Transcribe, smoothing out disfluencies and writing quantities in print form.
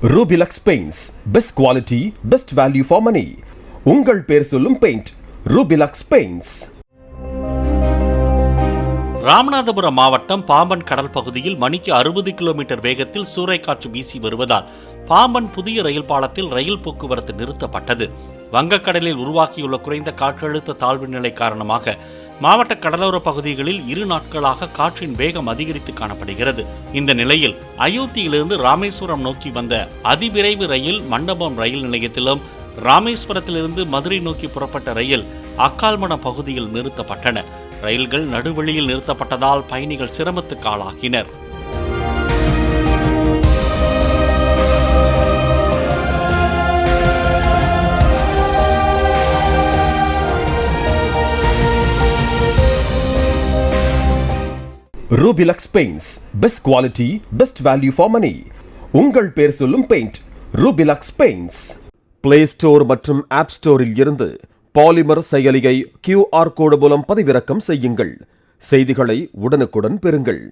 Rubilux paints, best quality, best value for money. உங்கள் பேர் சொல்லும் பெயிண்ட் ரூபிலக்ஸ் பெயிண்ட்ஸ். ராமநாதபுரம் மாவட்டம் பாம்பன் கடல் பகுதியில் மணிக்கு 60 கிலோமீட்டர் வேகத்தில் சூறைக்காற்று வீசி வருவதால் பாம்பன் புதிய ரயில் பாலத்தில் ரயில் போக்குவரத்து நிறுத்தப்பட்டது. வங்கக்கடலில் உருவாகியுள்ள குறைந்த காற்றழுத்த தாழ்வு நிலை காரணமாக மாவட்ட கடலோர பகுதிகளில் 2 நாட்களாக காற்றின் வேகம் அதிகரித்து காணப்படுகிறது. இந்த நிலையில் அயோத்தியிலிருந்து ராமேஸ்வரம் நோக்கி வந்த அதிவிரைவு ரயில் மண்டபம் ரயில் நிலையத்திலும், ராமேஸ்வரத்திலிருந்து மதுரை நோக்கி புறப்பட்ட ரயில் அக்கால்மடம் பகுதியில் நிறுத்தப்பட்டன. ரயில்கள் நடுவழியில் நிறுத்தப்பட்டதால் பயணிகள் சிரமத்துக்கு ஆளாகினர். Rubilux paints, best quality, best value for money. உங்கள் பேர் சொல்லும் paint Rubilux paints. Play store மற்றும் ஆப் ஸ்டோரில் இருந்து பாலிமர் செயலியை QR கோடு மூலம் பதிவிறக்கம் செய்யுங்கள். செய்திகளை உடனுக்குடன் பெறுங்கள்.